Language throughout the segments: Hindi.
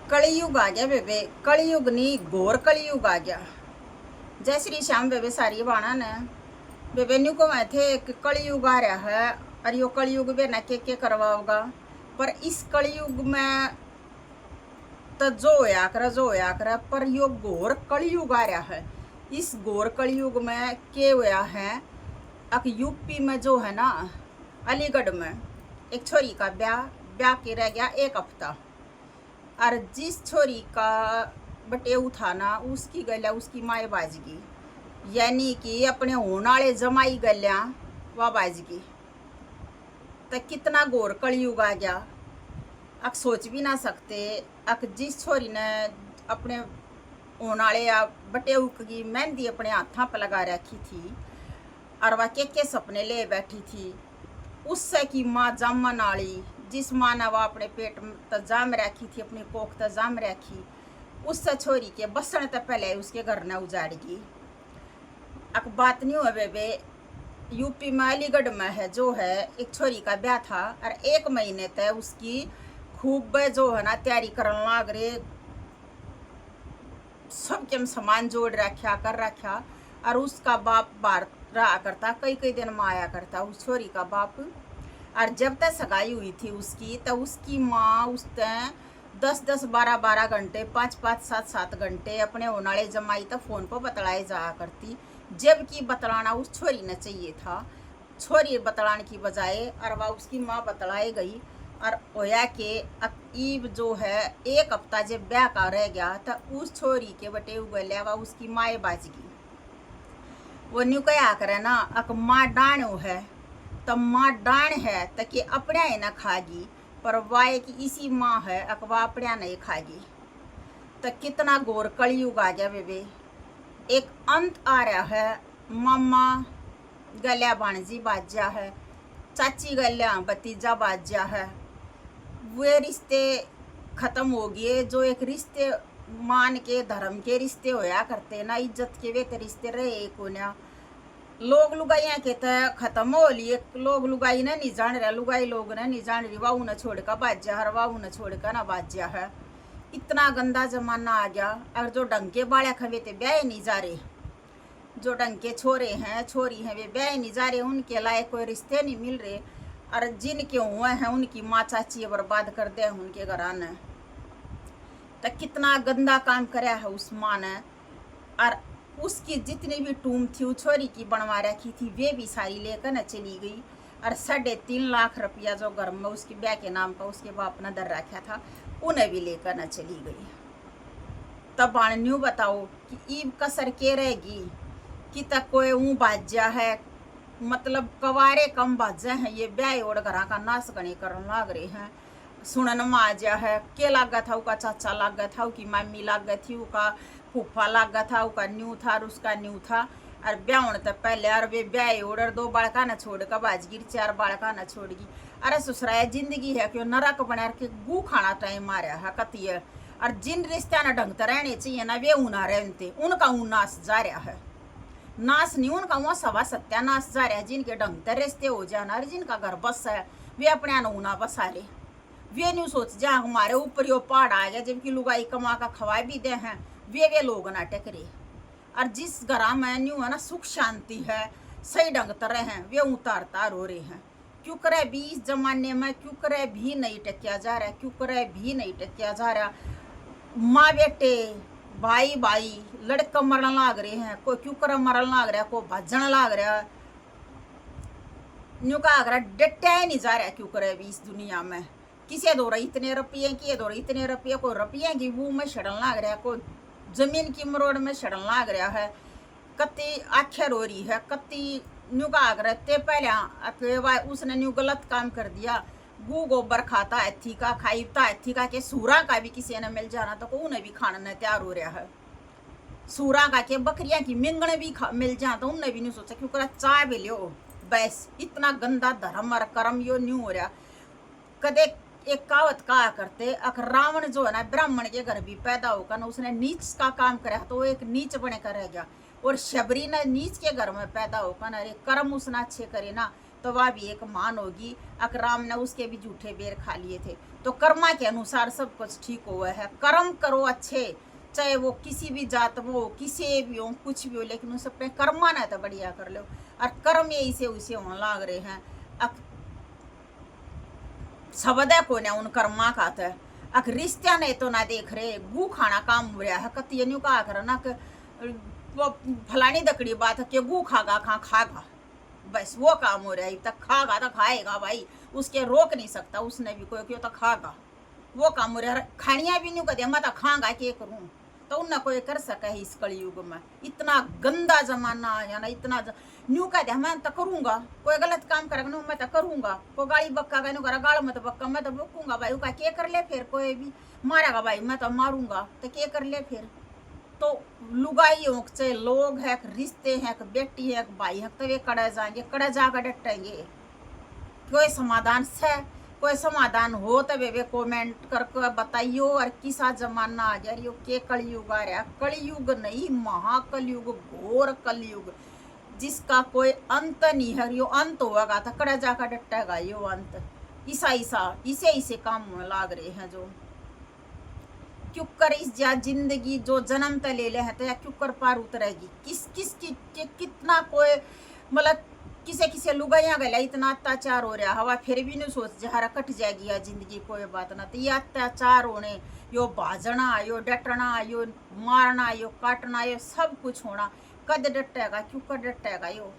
कलयुग आ गया बेबे। कलयुग नहीं, घोर कलयुग आ गया। जय श्री श्याम बेबे। सारी बाणा ने बेबे न्यू को मैं थे कि कलयुग आ रहा है और यो कलयुग बे ना के करवाओगा। पर इस कलयुग में तो जो होया कर पर यो घोर कलयुग आ रहा है। इस घोर कलयुग में के होया है। अब यूपी में जो है ना, अलीगढ़ में एक छोरी का ब्याह ब्याह के रह गया एक हफ्ता। और जिस छोरी का बटेऊ था ना, उसकी गल्या उसकी माए बाजगी, यानी कि अपने होने वाले जमाई गल्या वह बाजगी। तो कितना घोर कलयुग आ गया। अक सोच भी ना सकते। अक जिस छोरी ने अपने होने वाले या बटेऊ की मेहंदी अपने हाथों पर लगा रखी थी और वह के सपने ले बैठी थी, उससे की माँ जामन वाली, जिस माँ ने वह अपने पेट तजाम रखी थी, अपनी कोख तजाम रखी, उससे छोरी के बसन तक पहले उसके घर ने उजाड़गी। अब बात नहीं हो बेबे। यूपी में अलीगढ़ में है जो है, एक छोरी का ब्याह था और 1 महीने तक उसकी खूब जो है ना तैयारी करने लाग रहे। सबके सामान जोड़ रखा कर रखा। और उसका बाप बाहर रहा करता, कई कई दिन में आया करता उस छोरी का बाप। और जब तक सगाई हुई थी उसकी, तब उसकी माँ उस 10-10 12-12 घंटे 5-5 7-7 घंटे अपने होने वाले जमाई तक फ़ोन पर बतलाए जाया करती। जबकि बतलाना उस छोरी ने चाहिए था, छोरी बतलाने की बजाय और वह उसकी माँ बतलाए गई। और होया के ईब जो है 1 हफ्ता जब ब्याह का रह गया तो उस छोरी के बटे उगल्या व उसकी माए बाजगी। वो न्यू क्या करे ना, अक माँ डाणो है तो माँ डाण है तक अपने ही ना खागी, पर वाए की इसी माँ है अकवा अपने नहीं खागी। तो कितना घोर कलयुग आ गया बेबे। एक अंत आ रहा है। मामा गल्या भाणजी बाजा है, चाची गल्या भतीजा बाजा है। वे रिश्ते खत्म हो गए जो एक रिश्ते मान के धर्म के रिश्ते होया करते ना, इज्जत के वे रिश्ते रहे को ना। लोग लुगाइया के तो खत्म हो लिए। लोग लुगाई ने नहीं जान रहा, लुगाई लोग ने नहीं जान रही। वाऊ न छोड़ कर बाजा है, वाऊ न छोड़ कर ना बाजा है। इतना गंदा जमाना आ गया। और जो ढंग के बाड़ा खबे थे ब्याह नहीं जा रहे, जो ढंग के छोरे हैं छोरी हैं वे ब्याह नहीं जा रहे, उनके लायक कोई रिश्ते नहीं मिल रहे। और जिनके हुए हैं उनकी माँ चाची बर्बाद कर दे उनके घराने। तो कितना गंदा काम कराया है उस माँ ने। और उसकी जितनी भी टूम थी उस छोरी की बनवा रखी थी वे भी सारी लेकर न चली गई। और 3.5 लाख रुपया जो घर में उसके ब्याह के नाम पर उसके बाप ने दर रखा था उन्हें भी लेकर न चली गई। तब न्यू बताओ कि ईब कसर के रहेगी कि तक कोई ऊँ बाजा है, मतलब कवारे कम बाजा हैं ये ब्याह और घर का नाश गणी करने लाग रहे हैं। सुनन में आ जा है के लागा था, उका चाचा लागा था, उकी मम्मी लागा थी, उका फूफा लागा था, उका न्यू था और उसका न्यू था। और ब्याह होने तक पहले और वे ब्याह और 2 बालका न छोड़ कर बाजगिर 4 बालका न छोड़गी। अरे ससुराया जिंदगी है क्यों नरक बना के गू खाना टाइम आ रहा है कती है। और जिन रिश्ते न ढंग रहने चाहिए ना वे ऊना रहते, उनका ऊन नाश जा रहा है। नाश नहीं उनका वहाँ सवा सत्यानाश जा रहा है। जिनके ढंग तर रिश्ते हो जाना और जिनका घर बस है वे अपने ऊना बसा रहे। वे नहीं सोच जा हमारे ऊपर यो पहाड़ आ गया, जबकि लुगाई कमा का खवा भी दे हैं वे लोग ना टकरे। और जिस घर में न्यू है ना सुख शांति है, सही ढंग तरह हैं वे उतार तार हो रहे हैं। क्यों करे भी इस जमाने में, क्यों करे भी नहीं टकिया जा रहा, क्यों करे भी नहीं टकिया जा रहा। माँ बेटे भाई भाई लड़का मरन लाग रहे हैं, कोई क्यों कर मरन लाग रहा, कोई भजन लाग रहा। न्यू का आगरा डटा ही नहीं जा रहा क्यों करे भी इस दुनिया में। किसी दो रही इतने रुपये की, दो रही इतने रुपये, कोई रुपये की वो में छड़न लाग रहा है, कोई जमीन की मरोड़ में छड़न लाग रहा है। कत्ती आखिर हो रही है कत्ती। न्यू का आगरा ते पहले उसने न्यू गलत काम कर दिया। गू गोबर खाता एथी का खाईता एथी का के सूरा का भी किसी ने मिल जाना तो उन्हें भी खाना न तैयार हो रहा है। सूरा का के बकरियां की मिंगण भी मिल जा तो उन्हें भी नहीं सोचा क्यों करा चाय भी लियो। बस इतना गंदा धर्म और कर्म यो न्यू हो रहा। कदे एक कहावत कहा करते, अक रावण जो है ना ब्राह्मण के घर भी पैदा होकर ना उसने नीच का काम करा तो वो एक नीच बने कर रह गया। और शबरी ने नीच के घर में पैदा होकर ना कर्म उसने अच्छे करे ना तो वह भी एक मान होगी। अकराम ने उसके भी झूठे बेर खा लिए थे। तो कर्मा के अनुसार सब कुछ ठीक हुआ है। कर्म करो अच्छे, चाहे वो किसी भी जात में हो, किसी भी हो, कुछ भी हो, लेकिन उस अपने कर्मा ना तो बढ़िया कर लो। और कर्म यही से उसे होने लाग रहे हैं। शब्द है को उन कर्मा का था। अक रिश्ता नहीं तो ना देख रहे, गू खाना काम हो रहा है। कती न्यू कहा कर ना वो फलानी दकड़ी बात है कि गू खागा खागा, बस वो काम हो रहा है। तक खागा तो खाएगा भाई, उसके रोक नहीं सकता उसने भी कोई क्यों तो खागा, वो काम हो रहा है। खानिया भी नहीं कर दिया मैं तो खागा के करूँ, तो उन्हें कोई कर सका है इस कलयुग में। इतना गंदा जमाना आया ना, इतना न्यू कह दिया मैं तो करूँगा, कोई गलत काम करेगा मैं तो करूँगा, कोई गाड़ी बक्का का करा गाड़ मत बक्का मैं तो बकूंगा भाई, उसका के कर ले फिर, कोई भी मारेगा भाई मैं तो मारूंगा, तो के कर ले फिर। तो लुगाइयों चाहे लोग है, रिश्ते हैं, बेटी है, भाई है, तो वे कड़े जाएंगे, कड़े जाकर डटेंगे। कोई समाधान से कोई समाधान हो तो वे कमेंट करके बताइयो। और किसा जमाना आ गया यो के कलयुग आ रहा, कलयुग नहीं महाकलयुग, घोर कलयुग, जिसका कोई अंत नहीं है। यो अंत होगा तो कड़ा जाकर डटेगा यो अंत। इसे इसे काम लाग रहे हैं जो क्यों कर इस जा जिंदगी जो जन्म त ले ले है तो या क्यों कर पार उतरेगी। किस की कितना कोई मतलब किसे किसे लुगाइया गला इतना अत्याचार हो रहा हवा, फिर भी नहीं सोच जहरा कट जाएगी या जिंदगी कोई बात ना। तो ये अत्याचार होने, यो भाजना, यो डटना, यो मारना, यो काटना, यो सब कुछ होना, कद डटेगा क्यों कर डटेगा। यो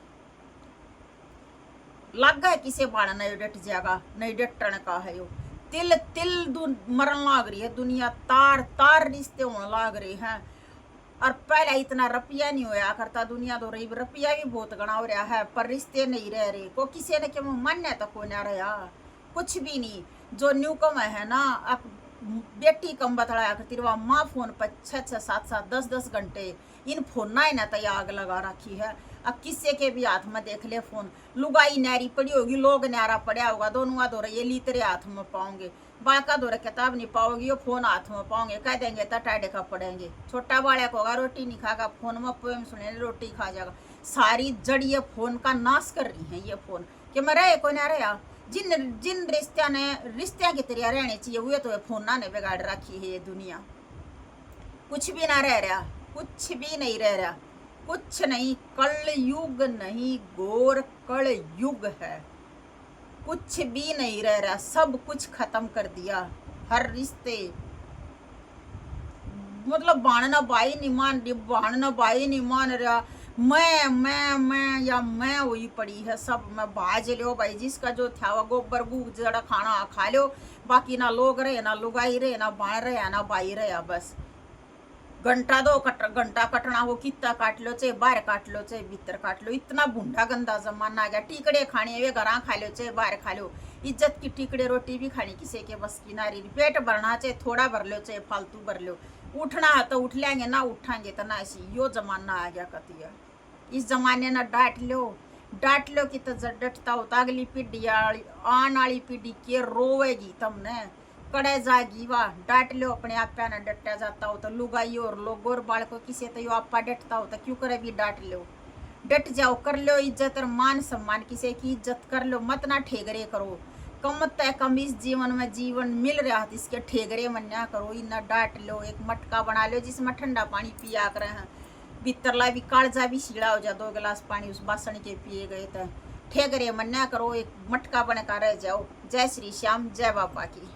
लग गया किसे बाड़ना यो डट जाएगा, नहीं डटने का है। यो तिल तिल मरन लाग रही है दुनिया, तार तार रिश्ते होने लाग रहे हैं। और पहले इतना रुपया नहीं होया करता दुनिया तो रही, रुपया भी बहुत गणा हो रहा है पर रिश्ते नहीं रह रहे। को किसी ने क्यों मान्य तो कोई ना रहा, कुछ भी नहीं। जो न्यू कम है ना, अब बेटी कम बतलाया करती वह माँ फोन पर 6-6, 7-7, 10-10 घंटे इन फोन ना ही ना तो आग लगा रखी है। अब किसी के भी हाथ में देख ले फोन, लुगाई नारी पड़ी होगी, लोग न्यारा पड़ा होगा, दोनों दो ये ली तेरे हाथ में पाओगे, बाका दो किताब नहीं पाओगी, वो फोन हाथ में पाओगे, कह देंगे तो टाइडे का पड़ेंगे। छोटा बालक होगा रोटी नहीं खाएगा, फोन में पोएम सुने रोटी खा जाएगा। सारी जड़ ये फोन का नाश कर रही है। ये फोन कि मैं रहे को ना रहा, जिन जिन रिश्तिया की तरह रहने चाहिए हुए तो फोन ना ने बिगाड़ रखी है। ये दुनिया कुछ भी ना रह रहा, कुछ भी नहीं रह रहा, कुछ नहीं। कल युग नहीं, घोर कल युग है, कुछ भी नहीं रह रहा, सब कुछ खत्म कर दिया। हर रिश्ते मतलब बाणना बाई नहीं मान रही, बाणना बाई नहीं मान रहा, मैं या मैं हुई पड़ी है सब। मैं बाज लो भाई, जिसका जो था वो गोबर गू जड़ा खाना खा लो, बाकी ना लोग रहे, ना लुगाई रहे, ना बाण रहे, ना बाई रहे। बस घंटा घंटा कटना हो, कितना काट लो, चाहे बाहर काट लो, चाहे भीतर काट लो। इतना भूंडा गंदा जमाना आ गया। टिकड़े खाने वे घर खा लो, चाहे बाहर खा लो। इज्जत की टिकड़े रोटी भी खानी किसी के बस की नारी। पेट भरना चाहे थोड़ा भर लो, चाहे फालतू भर लो। उठना है तो उठ लेंगे, ना उठाएंगे तो ना। ऐसी यो जमाना आ गया कतिया। इस जमाने ना डांट लो कि तो डटता हो तो अगली पीढ़ी आने वाली पीढ़ी के रोवेगी तुमने, कड़े जाएगी वाह। डांट लो अपने आप पे ना डटा जाता हो तो लुगाई और लोग और बालको किसी तो यो आपा डटता हो तो क्यों करे भी डांट लो। डट जाओ, कर लो इज्जत और मान सम्मान, किसी की इज्जत कर लो, मत ना ठेगरे करो। कम तय कम इस जीवन में जीवन मिल रहा है, इसके ठेगरे मन्या करो। इन्ना डांट लो, एक मटका बना लो जिसमें ठंडा पानी पिया कर हैं, भीतरला भी कालजा भी सीड़ा हो जा, 2 गिलास पानी उस बासन के पिए गए तो ठेगरे मन्या करो, एक मटका बनकर रह जाओ। जय श्री श्याम, जय बाबा की।